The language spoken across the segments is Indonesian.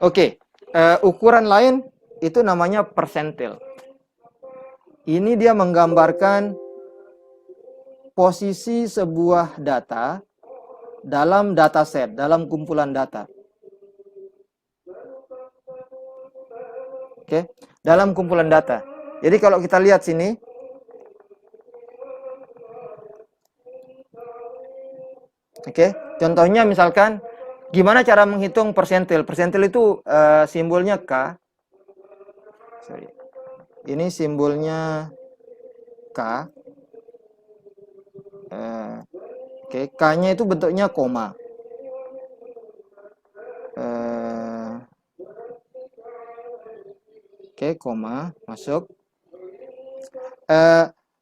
Oke, ukuran lain itu namanya persentil. Ini dia menggambarkan posisi sebuah data dalam dataset, dalam kumpulan data. Oke, dalam kumpulan data. Jadi kalau kita lihat sini, oke, contohnya misalkan gimana cara menghitung persentil? Persentil itu simbolnya K. Sorry. Ini simbolnya K. Oke, K-nya itu bentuknya koma. Oke, koma masuk.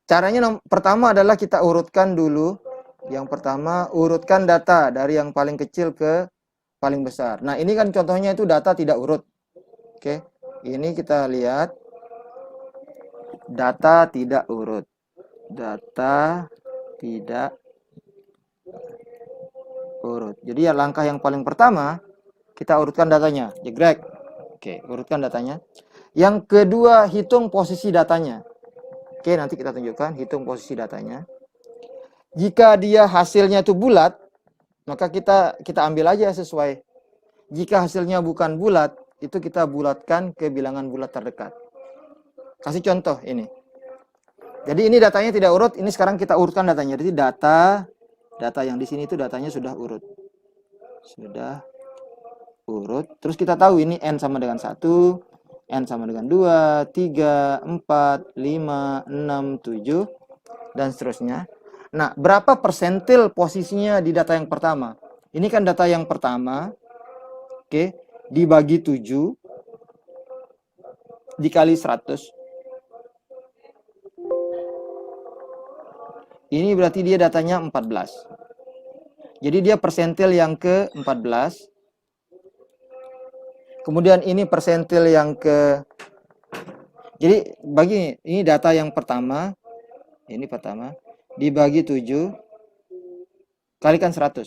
Caranya pertama adalah kita urutkan dulu. Yang pertama, urutkan data dari yang paling kecil ke paling besar. Nah, ini kan contohnya itu data tidak urut. Oke, ini kita lihat data tidak urut. Data tidak urut. Jadi ya langkah yang paling pertama, kita urutkan datanya. Jegrek. Oke, urutkan datanya. Yang kedua, hitung posisi datanya. Oke, nanti kita tunjukkan hitung posisi datanya. Jika dia hasilnya itu bulat, maka kita ambil aja sesuai. Jika hasilnya bukan bulat, itu kita bulatkan ke bilangan bulat terdekat. Kasih contoh ini. Jadi ini datanya tidak urut, ini sekarang kita urutkan datanya. Jadi data yang di sini itu datanya sudah urut. Sudah urut. Terus kita tahu ini N sama dengan 1, N sama dengan 2, 3, 4, 5, 6, 7, dan seterusnya. Nah, berapa persentil posisinya di data yang pertama? Ini kan data yang pertama. Oke, dibagi 7 dikali 100. Ini berarti dia datanya 14. Jadi dia persentil yang ke-14. Kemudian ini persentil yang ke... Jadi bagi ini data yang pertama. Ini pertama. Dibagi 7. Kalikan 100.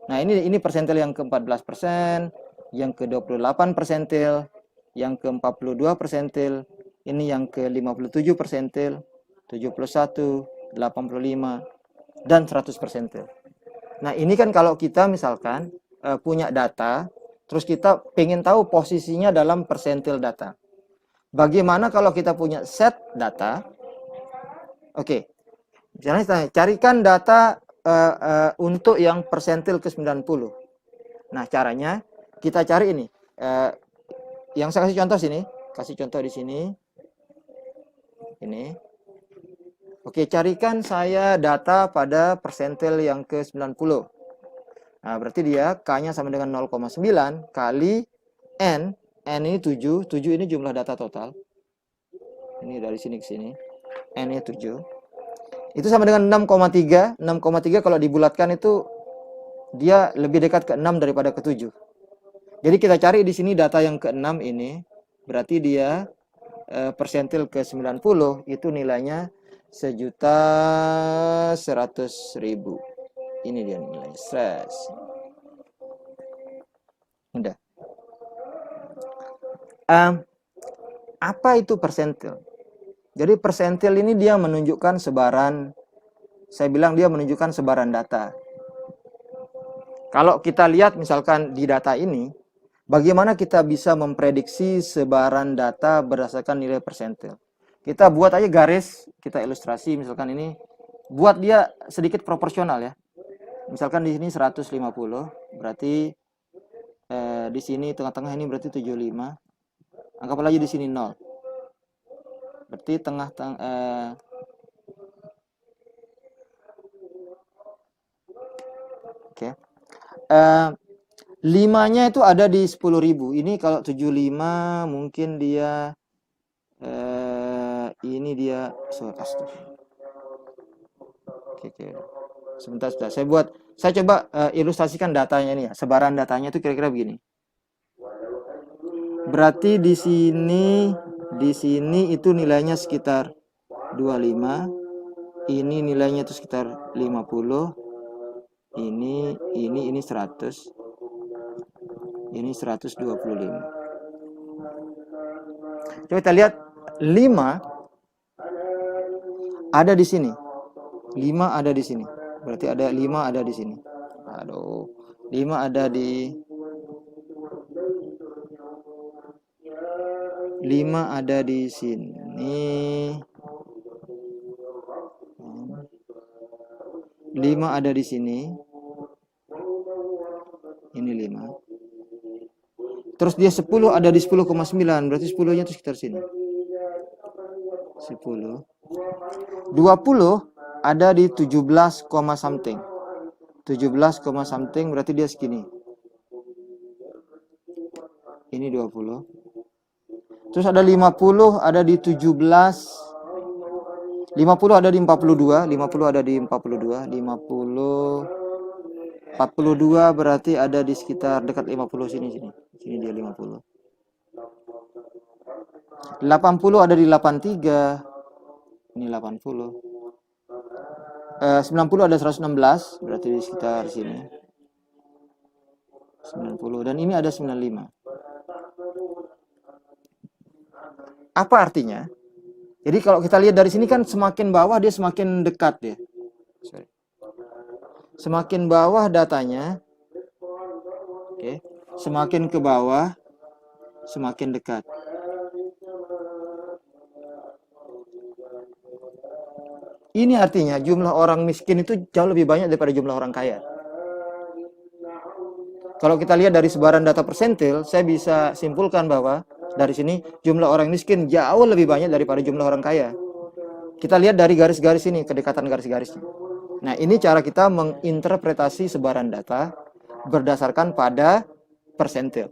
Nah ini persentil yang ke-14%. Yang ke-28 persentil. Yang ke-42 persentil. Ini yang ke-57 persentil. 71. 85 dan 100 persentil. Nah ini kan kalau kita misalkan punya data, terus kita pengen tahu posisinya dalam persentil data. Bagaimana kalau kita punya set data? Oke, misalnya carikan data untuk yang persentil ke-90. Nah caranya kita cari ini. Yang saya kasih contoh sini, kasih contoh di sini. Ini. Oke, carikan saya data pada persentil yang ke-90. Nah, berarti dia K-nya sama dengan 0,9 kali N. N ini 7. 7 ini jumlah data total. Ini dari sini ke sini. N-nya 7. Itu sama dengan 6,3. 6,3 kalau dibulatkan itu dia lebih dekat ke 6 daripada ke 7. Jadi kita cari di sini data yang ke-6 ini. Berarti dia persentil ke-90 itu nilainya 1.100.000. Ini dia nilai stres. Udah. Apa itu persentil? Jadi persentil ini dia menunjukkan sebaran. Saya bilang dia menunjukkan sebaran data. Kalau kita lihat misalkan di data ini, bagaimana kita bisa memprediksi sebaran data berdasarkan nilai persentil? Kita buat aja garis, kita ilustrasi misalkan ini, buat dia sedikit proporsional ya. Misalkan di sini 150, berarti di sini tengah-tengah ini berarti 75. Anggaplah aja di sini 0. Berarti oke. 5-nya itu ada di 10.000. Ini kalau 75 mungkin dia ini dia oke. Sebentar. Saya coba ilustrasikan datanya ini ya. Sebaran datanya itu kira-kira begini. Berarti di sini itu nilainya sekitar 25. Ini nilainya itu sekitar 50. Ini 100. Ini 125. Coba kita lihat 5 ada di sini. 5 ada di sini. Berarti ada 5 ada di sini. Aduh, 5 ada di 5 ada di sini. 5 ada di sini. Ini 5. Terus dia 10 ada di 10,9. Berarti 10-nya itu sekitar sini. 10. 20 ada di 17, something. 17, something berarti dia segini. Ini 20. Terus ada 50 ada di 17. 50 ada di 42, 50 ada di 42, 42 berarti ada di sekitar dekat 50 sini. Sini dia 50. 80 ada di 83. Ini 80. 90 ada 116, berarti di sekitar sini. 90 dan ini ada 95. Apa artinya? Jadi kalau kita lihat dari sini kan semakin bawah dia semakin dekat ya. Semakin bawah datanya, oke, semakin ke bawah semakin dekat. Ini artinya jumlah orang miskin itu jauh lebih banyak daripada jumlah orang kaya. Kalau kita lihat dari sebaran data persentil, saya bisa simpulkan bahwa dari sini jumlah orang miskin jauh lebih banyak daripada jumlah orang kaya. Kita lihat dari garis-garis ini, kedekatan garis-garisnya. Nah, ini cara kita menginterpretasi sebaran data berdasarkan pada persentil.